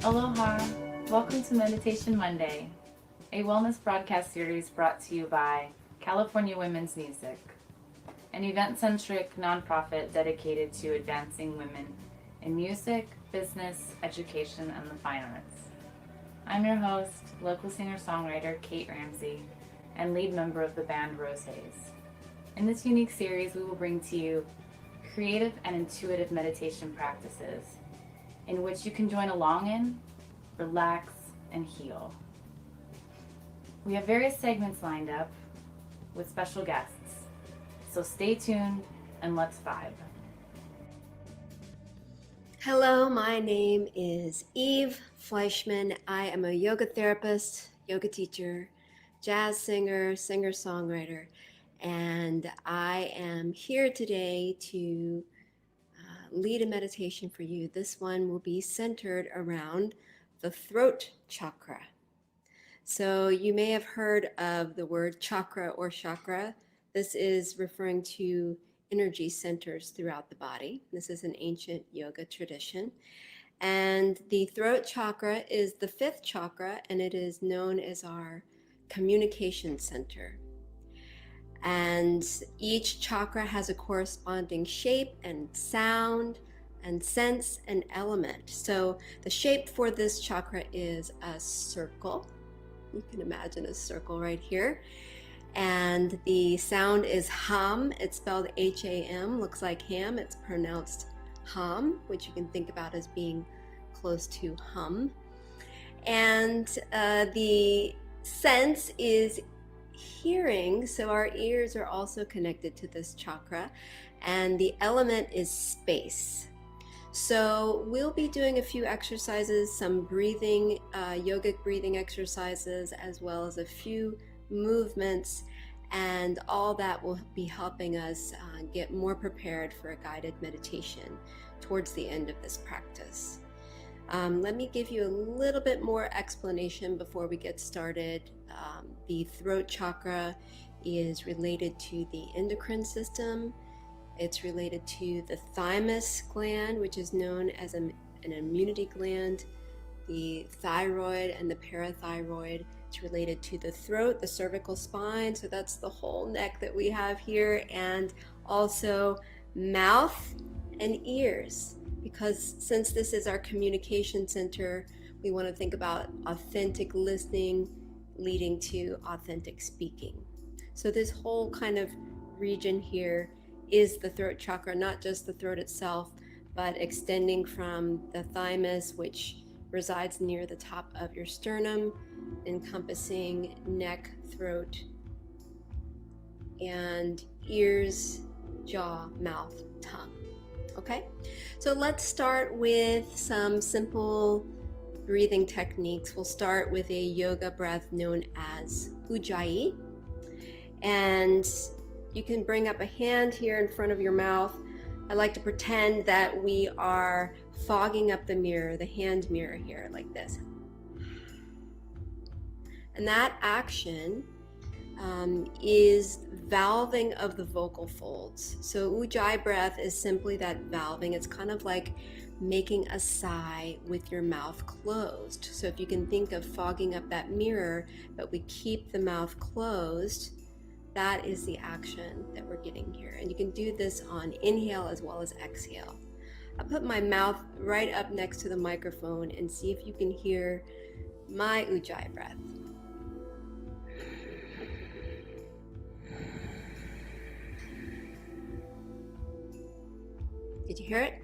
Aloha! Welcome to Meditation Monday, a wellness broadcast series brought to you by California Women's Music, an event-centric nonprofit dedicated to advancing women in music, business, education, and the fine arts. I'm your host, local singer-songwriter Kate Ramsey, and lead member of the band Rose Hayes. In this unique series, we will bring to you creative and intuitive meditation practices in which you can join along in, relax, and heal. We have various segments lined up with special guests, so stay tuned and let's vibe. Hello, my name is Eve Fleishman. I am a yoga therapist, yoga teacher, jazz singer, singer-songwriter, and I am here today to lead a meditation for you. This one will be centered around the throat chakra. So you may have heard of the word chakra or chakra. This is referring to energy centers throughout the body. This is an ancient yoga tradition. And the throat chakra is the fifth chakra, and it is known as our communication center. And each chakra has a corresponding shape and sound and sense and element. So the shape for this chakra is a circle. You can imagine a circle right here. And the sound is hum. It's spelled H-A-M, looks like ham. It's pronounced hum, which you can think about as being close to hum. And the sense is hearing, so our ears are also connected to this chakra, and the element is space. So we'll be doing a few exercises, some breathing, yogic breathing exercises, as well as a few movements, and all that will be helping us get more prepared for a guided meditation towards the end of this practice. Let me give you a little bit more explanation before we get started. The throat chakra is related to the endocrine system. It's related to the thymus gland, which is known as an immunity gland, the thyroid and the parathyroid. It's related to the throat, the cervical spine, so that's the whole neck that we have here, and also mouth and ears, because since this is our communication center, we want to think about authentic listening leading to authentic speaking. So this whole kind of region here is the throat chakra, not just the throat itself, but extending from the thymus, which resides near the top of your sternum, encompassing neck, throat, and ears, jaw, mouth, tongue. Okay, so let's start with some simple breathing techniques. We'll start with a yoga breath known as Ujjayi. And you can bring up a hand here in front of your mouth. I like to pretend that we are fogging up the mirror, the hand mirror here, like this. And that action is valving of the vocal folds. So Ujjayi breath is simply that valving. It's kind of like making a sigh with your mouth closed. So if you can think of fogging up that mirror, but we keep the mouth closed, that is the action that we're getting here. And you can do this on inhale as well as exhale. I'll put my mouth right up next to the microphone and see if you can hear my Ujjayi breath. Did you hear it?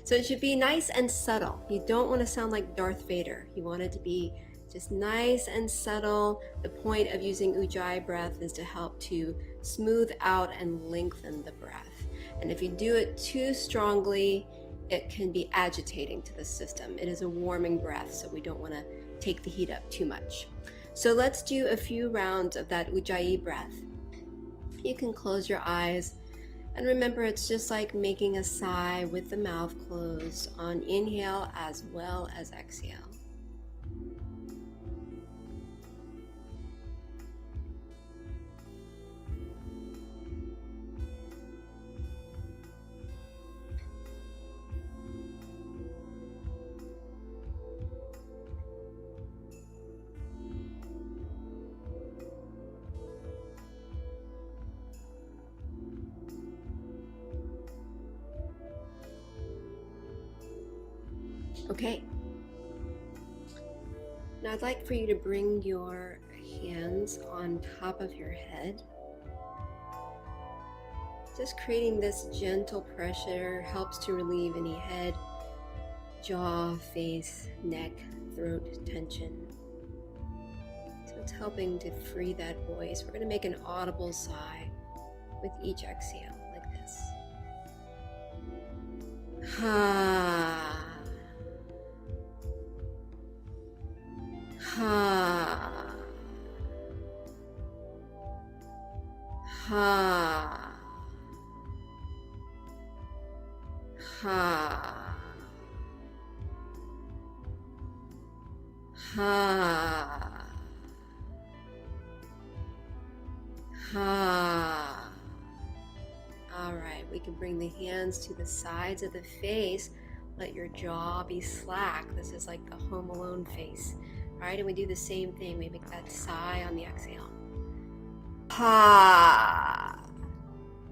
So it should be nice and subtle. You don't want to sound like Darth Vader. You want it to be just nice and subtle. The point of using Ujjayi breath is to help to smooth out and lengthen the breath. And if you do it too strongly, it can be agitating to the system. It is a warming breath, so we don't want to take the heat up too much. So let's do a few rounds of that Ujjayi breath. You can close your eyes. And remember, it's just like making a sigh with the mouth closed on inhale as well as exhale. Okay. Now I'd like for you to bring your hands on top of your head. Just creating this gentle pressure helps to relieve any head, jaw, face, neck, throat tension. So it's helping to free that voice. We're going to make an audible sigh with each exhale, like this. Ha. Ha. Ha. Ha. Ha. Ha. All right, we can bring the hands to the sides of the face. Let your jaw be slack. This is like the Home Alone face. All right, and we do the same thing. We make that sigh on the exhale. Ha.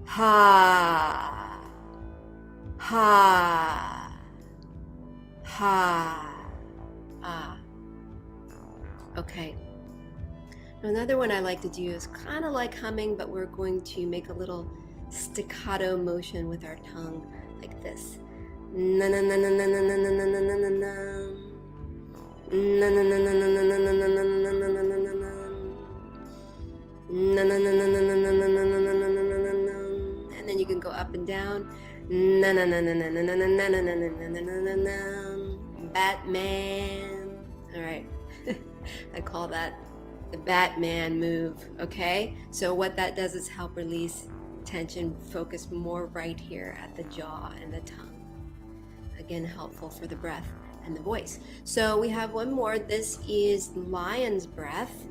Ha. Ha. Ha. Ah. Okay. Now another one I like to do is kind of like humming, but we're going to make a little staccato motion with our tongue, like this. Na na na na na na na na na na na na. Na na na na na na na na na na na na na na na. Na na na na na na na na na na na na na na. And then you can go up and down. Na na na na na na na na na na na na na na na. Batman. All right. I call that the Batman move, okay? So what that does is help release tension, focus more right here at the jaw and the tongue. Again, helpful for the breath and the voice. So we have one more. This is lion's breath.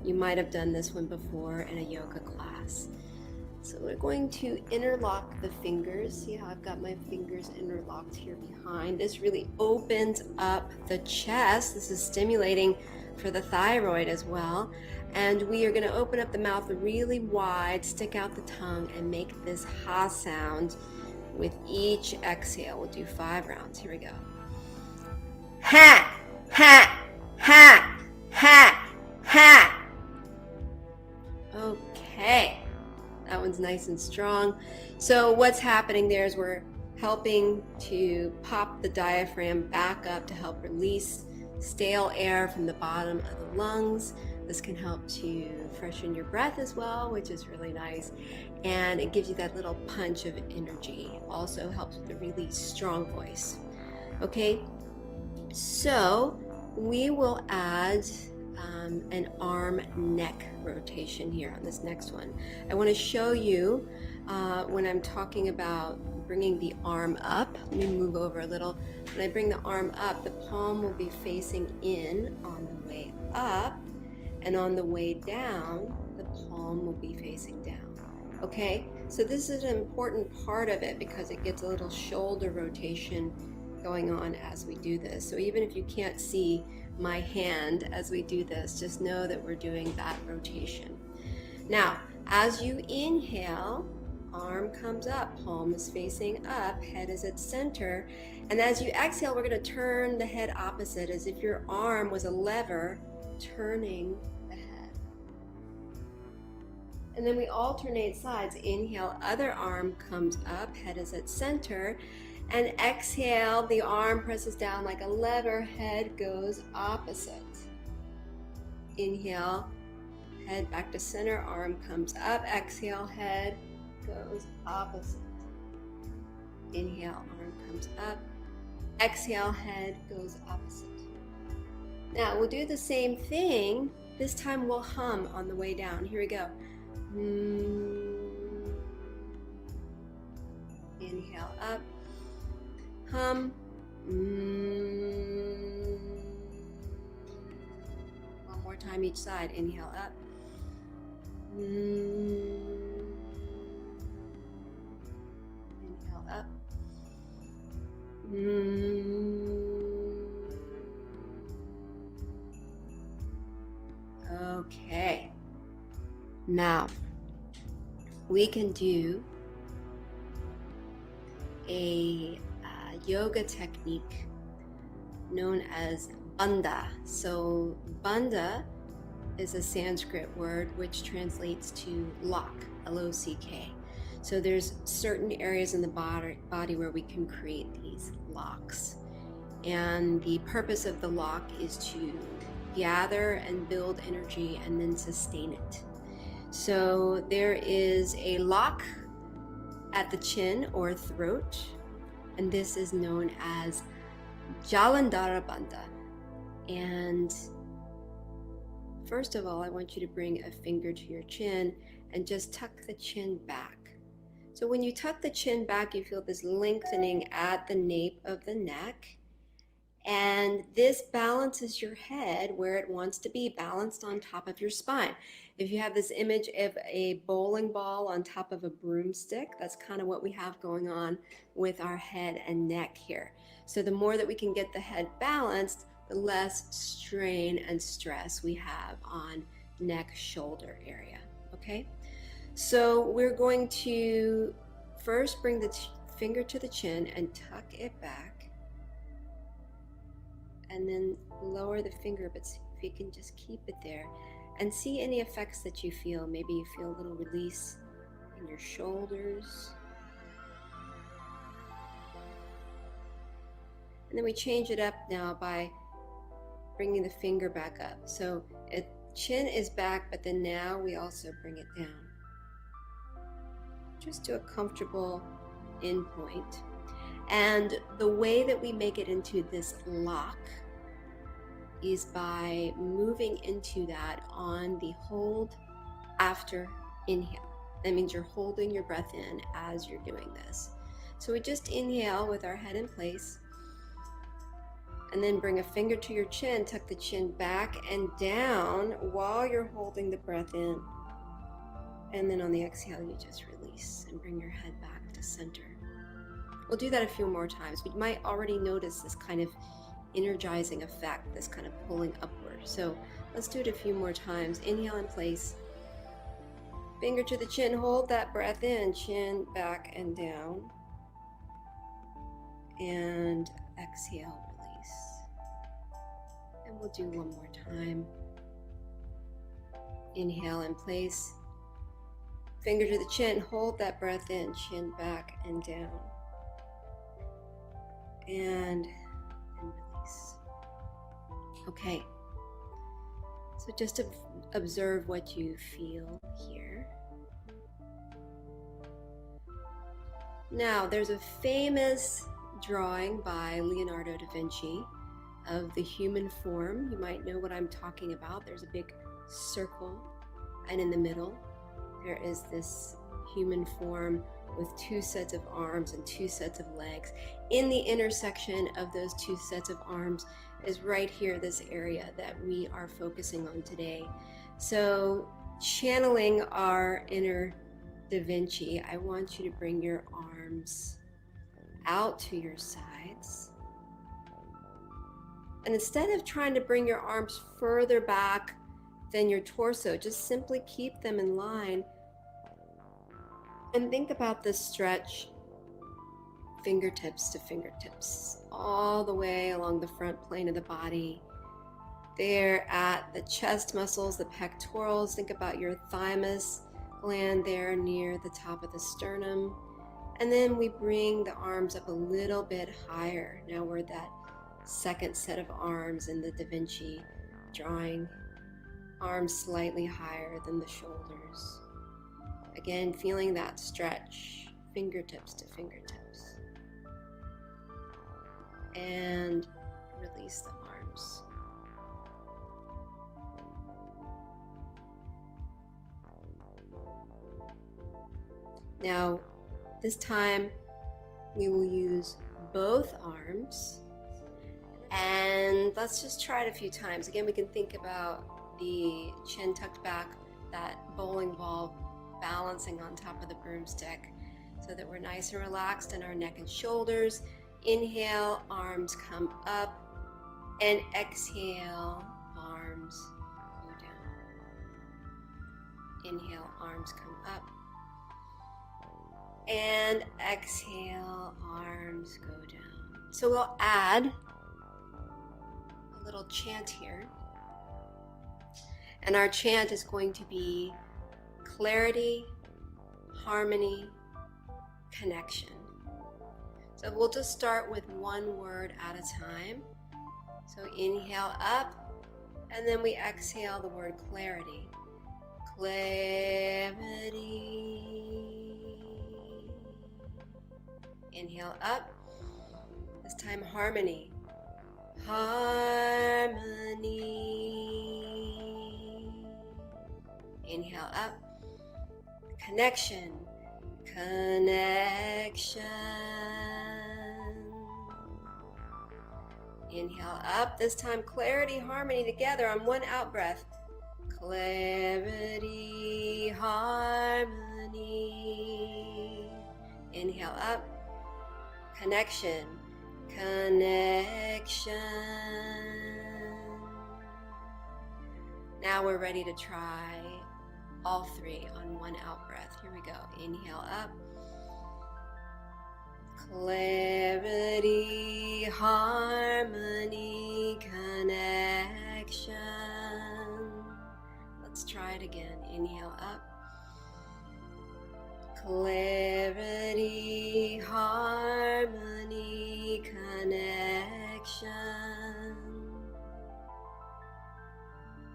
You might have done this one before in a yoga class. So we're going to interlock the fingers. See how I've got my fingers interlocked here behind? This really opens up the chest. This is stimulating for the thyroid as well. And we are going to open up the mouth really wide, stick out the tongue, and make this ha sound with each exhale. We'll do 5 rounds. Here we go. Ha, ha, ha, ha, ha. Okay. That one's nice and strong. So what's happening there is we're helping to pop the diaphragm back up to help release stale air from the bottom of the lungs. This can help to freshen your breath as well, which is really nice. And it gives you that little punch of energy. Also helps with a really strong voice. Okay, so we will add an arm neck rotation here on this next one. I want to show you when I'm talking about bringing the arm up. Let me move over a little. When I bring the arm up, the palm will be facing in on the way up, and on the way down, the palm will be facing down. Okay, so this is an important part of it because it gets a little shoulder rotation going on as we do this. So even if you can't see my hand as we do this, just know that we're doing that rotation. Now, as you inhale, arm comes up, palm is facing up, head is at center. And as you exhale, we're going to turn the head opposite, as if your arm was a lever turning the head. And then we alternate sides. Inhale, other arm comes up, head is at center. And exhale, the arm presses down like a lever, head goes opposite. Inhale, head back to center, arm comes up. Exhale, head goes opposite. Inhale, arm comes up. Exhale, head goes opposite. Now we'll do the same thing. This time we'll hum on the way down. Here we go. Inhale up. Hum. One more time each side. Inhale up. Inhale up. Okay. Now we can do a yoga technique known as bandha. So bandha is a Sanskrit word which translates to lock, L-O-C-K. So there's certain areas in the body where we can create these locks. And the purpose of the lock is to gather and build energy and then sustain it. So there is a lock at the chin or throat, and this is known as Jalandhara Bandha. And first of all, I want you to bring a finger to your chin and just tuck the chin back. So when you tuck the chin back, you feel this lengthening at the nape of the neck. And this balances your head where it wants to be, balanced on top of your spine. If you have this image of a bowling ball on top of a broomstick, that's kind of what we have going on with our head and neck here. So the more that we can get the head balanced, the less strain and stress we have on neck, shoulder area, okay? So we're going to first bring the finger to the chin and tuck it back, and then lower the finger, but see if you can just keep it there and see any effects that you feel. Maybe you feel a little release in your shoulders. And then we change it up now by bringing the finger back up. So chin is back, but then now we also bring it down, just to a comfortable end point. And the way that we make it into this lock is by moving into that on the hold after inhale. That means you're holding your breath in as you're doing this. So we just inhale with our head in place, and then bring a finger to your chin, tuck the chin back and down while you're holding the breath in. And then on the exhale, you just release and bring your head back to center. We'll do that a few more times, but you might already notice this kind of energizing effect, this kind of pulling upward. So let's do it a few more times. Inhale in place. Finger to the chin, hold that breath in, chin back and down. And exhale, release. And we'll do one more time. Inhale in place. Finger to the chin, hold that breath in, chin back and down. And release. Okay. So just observe what you feel here. Now, there's a famous drawing by Leonardo da Vinci of the human form. You might know what I'm talking about. There's a big circle, and in the middle, there is this human form with two sets of arms and two sets of legs. In the intersection of those two sets of arms is right here, this area that we are focusing on today. So channeling our inner Da Vinci, I want you to bring your arms out to your sides. And instead of trying to bring your arms further back than your torso, just simply keep them in line. And think about this stretch, fingertips to fingertips, all the way along the front plane of the body. There at the chest muscles, the pectorals. Think about your thymus gland there near the top of the sternum. And then we bring the arms up a little bit higher. Now we're that second set of arms in the Da Vinci drawing. Arms slightly higher than the shoulders. Again, feeling that stretch, fingertips to fingertips. And release the arms. Now, this time we will use both arms, and let's just try it a few times. Again, we can think about the chin tucked back, that bowling ball balancing on top of the broomstick, so that we're nice and relaxed in our neck and shoulders. Inhale, arms come up, and exhale, arms go down. Inhale, arms come up, and exhale, arms go down. So we'll add little chant here. And our chant is going to be clarity, harmony, connection. So we'll just start with one word at a time. So inhale up, and then we exhale the word clarity. Clarity. Inhale up. This time harmony. Harmony. Inhale up. Connection. Connection. Inhale up. This time clarity, harmony together on one out breath. Clarity, harmony. Inhale up. Connection, connection. Now we're ready to try all three on one out breath. Here we go. Inhale up. Clarity, harmony, connection. Let's try it again. Inhale up. Clarity, harmony, connection.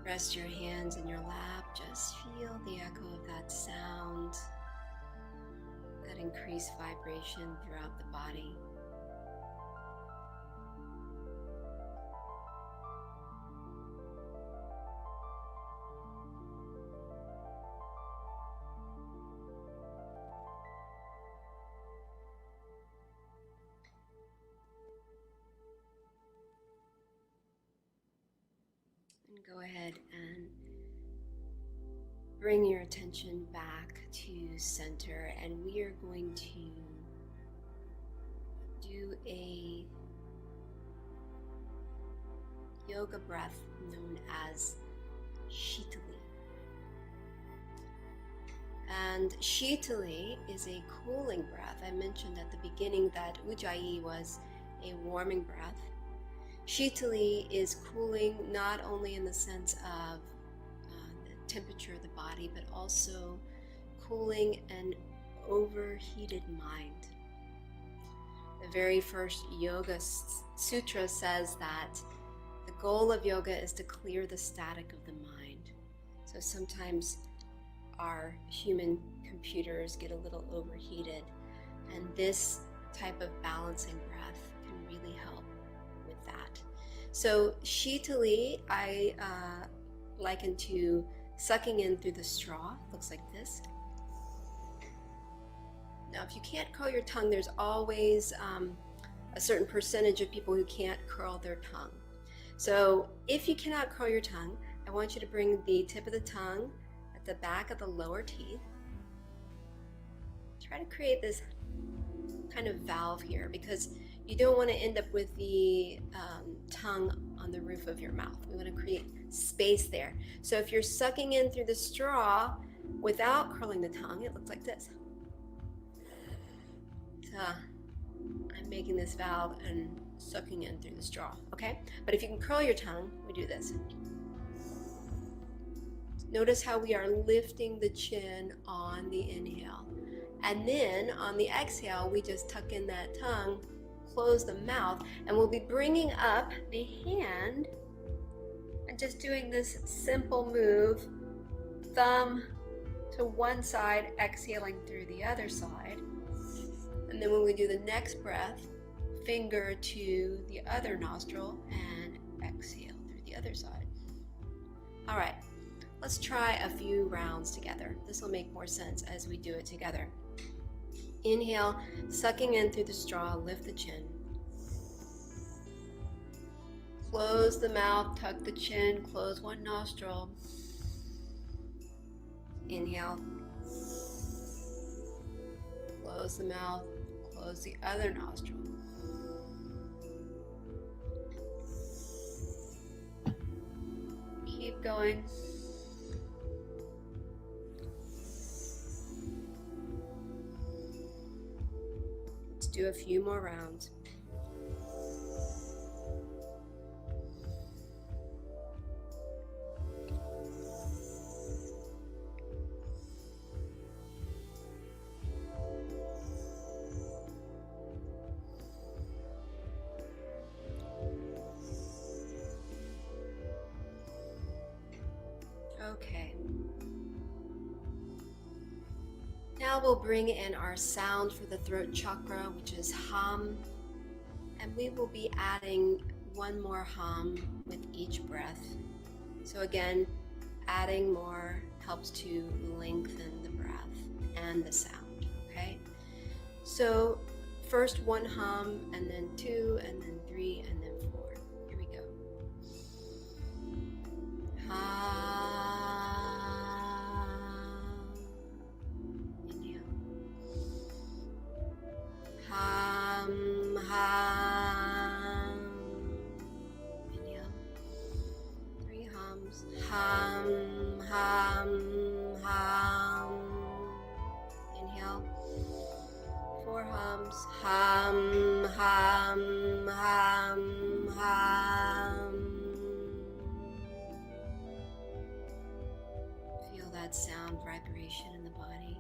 Rest your hands in your lap. Just feel the echo of that sound, that increased vibration throughout the body. And go ahead and bring your attention back to center, and we are going to do a yoga breath known as Shitali. And Shitali is a cooling breath. I mentioned at the beginning that Ujjayi was a warming breath. Shitali is cooling not only in the sense of the temperature of the body, but also cooling an overheated mind. The very first yoga sutra says that the goal of yoga is to clear the static of the mind. So sometimes our human computers get a little overheated, and this type of balancing breath can really help with that. So Shitali, I liken to sucking in through the straw. Looks like this. Now, if you can't curl your tongue, there's always a certain percentage of people who can't curl their tongue. So if you cannot curl your tongue, I want you to bring the tip of the tongue at the back of the lower teeth. Try to create this kind of valve here, because you don't want to end up with the tongue on the roof of your mouth. We want to create space there. So if you're sucking in through the straw without curling the tongue, it looks like this. So I'm making this valve and sucking in through the straw, okay? But if you can curl your tongue, we do this. Notice how we are lifting the chin on the inhale. And then on the exhale, we just tuck in that tongue, close the mouth, and we'll be bringing up the hand and just doing this simple move, thumb to one side, exhaling through the other side. And then when we do the next breath, finger to the other nostril and exhale through the other side. All right, let's try a few rounds together. This will make more sense as we do it together. Inhale, sucking in through the straw, lift the chin. Close the mouth, tuck the chin, close one nostril. Inhale. Close the mouth, close the other nostril. Keep going. Let's do a few more rounds. Okay. Now we'll bring in our sound for the throat chakra, which is hum, and we will be adding one more hum with each breath. So again, adding more helps to lengthen the breath and the sound, okay? So first one hum, and then two, and then three, and then four. Here we go. Hum. Inhale. Hum, hum. Inhale. Three hums. Hum, hum, hum. Inhale. Four hums. Hum, hum, hum, hum. Feel that sound vibration in the body.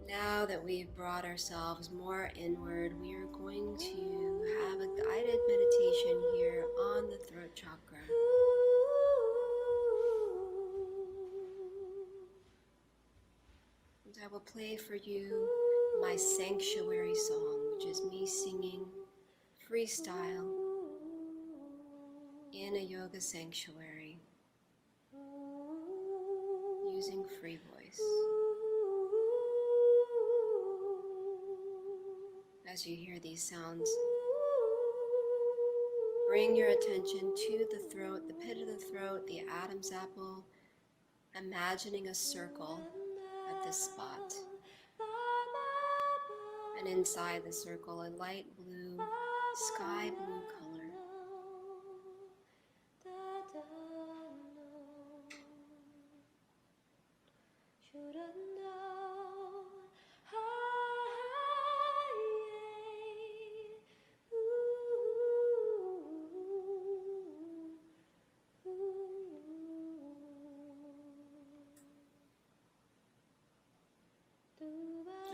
Now that we've brought ourselves more inward, we are going to have a guided meditation here on the throat chakra. And I will play for you my sanctuary song, which is me singing freestyle in a yoga sanctuary using free voice. As you hear these sounds, bring your attention to the throat, the pit of the throat, the Adam's apple, imagining a circle at this spot. And inside the circle, a light blue, sky blue color.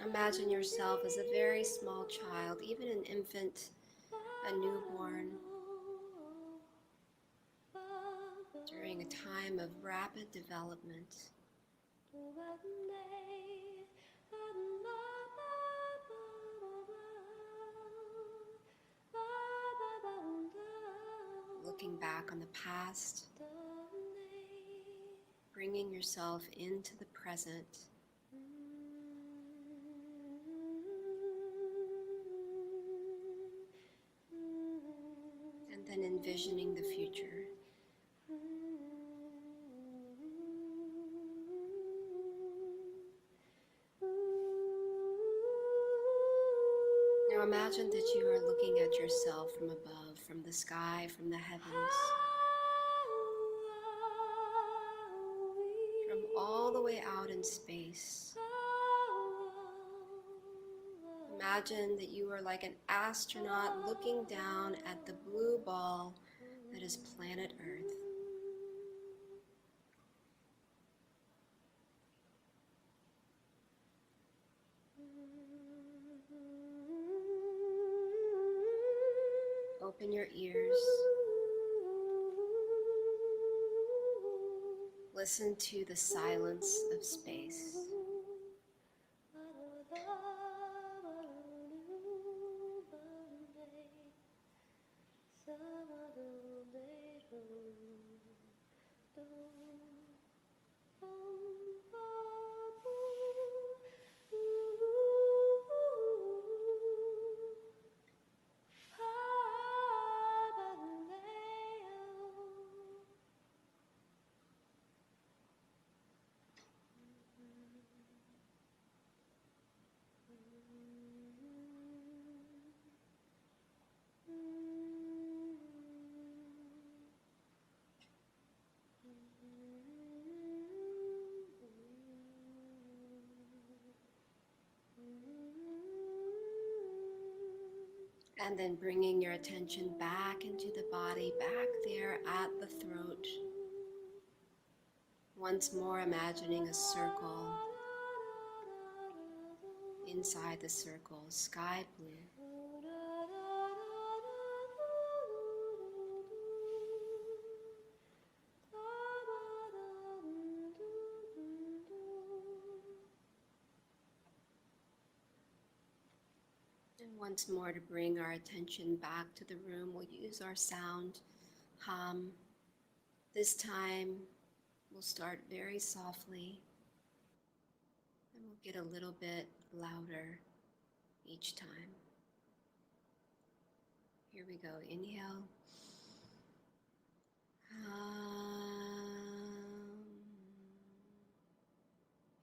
Imagine yourself as a very small child, even an infant, a newborn, during a time of rapid development. Looking back on the past, bringing yourself into the present. And then envisioning the future. Now imagine that you are looking at yourself from above, from the sky, from the heavens, from all the way out in space. Imagine that you are like an astronaut looking down at the blue ball that is planet Earth. Open your ears. Listen to the silence of space. And then bringing your attention back into the body, back there at the throat. Once more imagining a circle inside the circle, sky blue. And once more, to bring our attention back to the room, we'll use our sound hum. This time, we'll start very softly, and we'll get a little bit louder each time. Here we go. Inhale.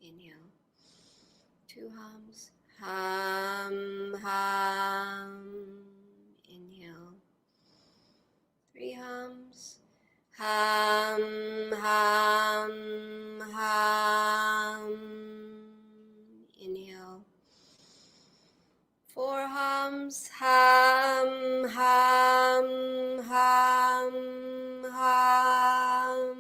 Inhale. 2 hums. Hum, hum. Inhale. 3 hums. Hum, hum, hum. Inhale. 4 hums. Hum, hum, hum, hum.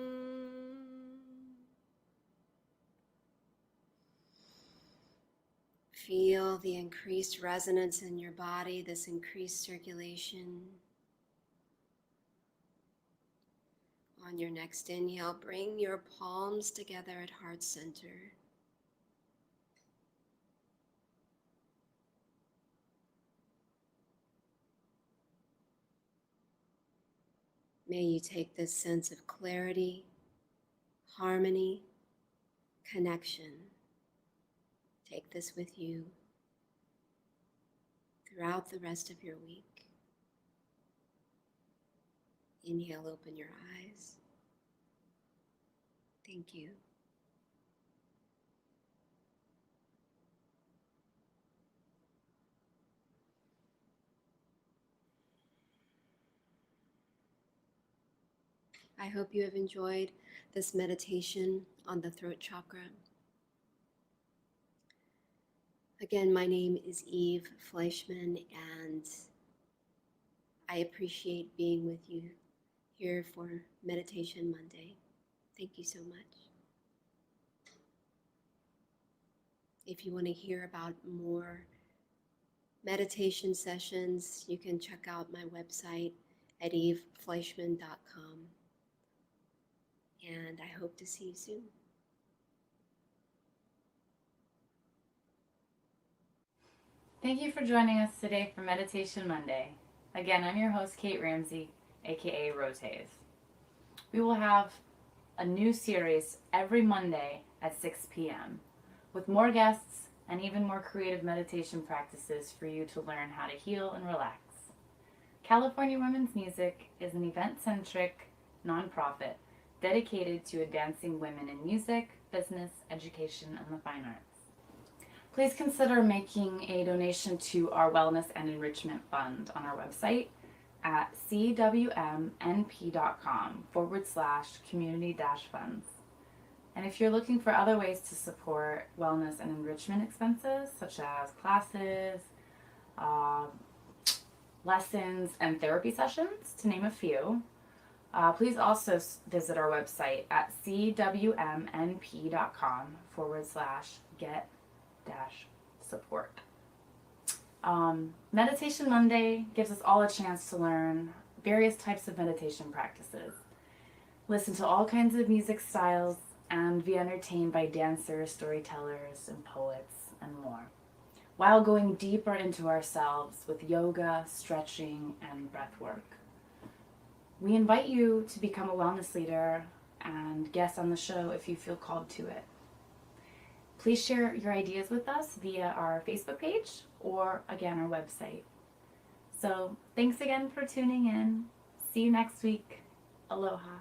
Feel the increased resonance in your body, this increased circulation. On your next inhale, bring your palms together at heart center. May you take this sense of clarity, harmony, connection. Take this with you throughout the rest of your week. Inhale, open your eyes. Thank you. I hope you have enjoyed this meditation on the throat chakra. Again, my name is Eve Fleishman, and I appreciate being with you here for Meditation Monday. Thank you so much. If you want to hear about more meditation sessions, you can check out my website at evefleishman.com. And I hope to see you soon. Thank you for joining us today for Meditation Monday. Again, I'm your host, Kate Ramsey, aka Rotaze. We will have a new series every Monday at 6 p.m. with more guests and even more creative meditation practices for you to learn how to heal and relax. California Women's Music is an event-centric nonprofit dedicated to advancing women in music, business, education, and the fine arts. Please consider making a donation to our Wellness and Enrichment Fund on our website at cwmnp.com/community-funds. And if you're looking for other ways to support wellness and enrichment expenses, such as classes, lessons, and therapy sessions, to name a few, please also visit our website at cwmnp.com/get-support. Meditation Monday gives us all a chance to learn various types of meditation practices, listen to all kinds of music styles, and be entertained by dancers, storytellers, and poets, and more, while going deeper into ourselves with yoga, stretching, and breath work. We invite you to become a wellness leader and guest on the show if you feel called to it. Please share your ideas with us via our Facebook page or, again, our website. So thanks again for tuning in. See you next week. Aloha.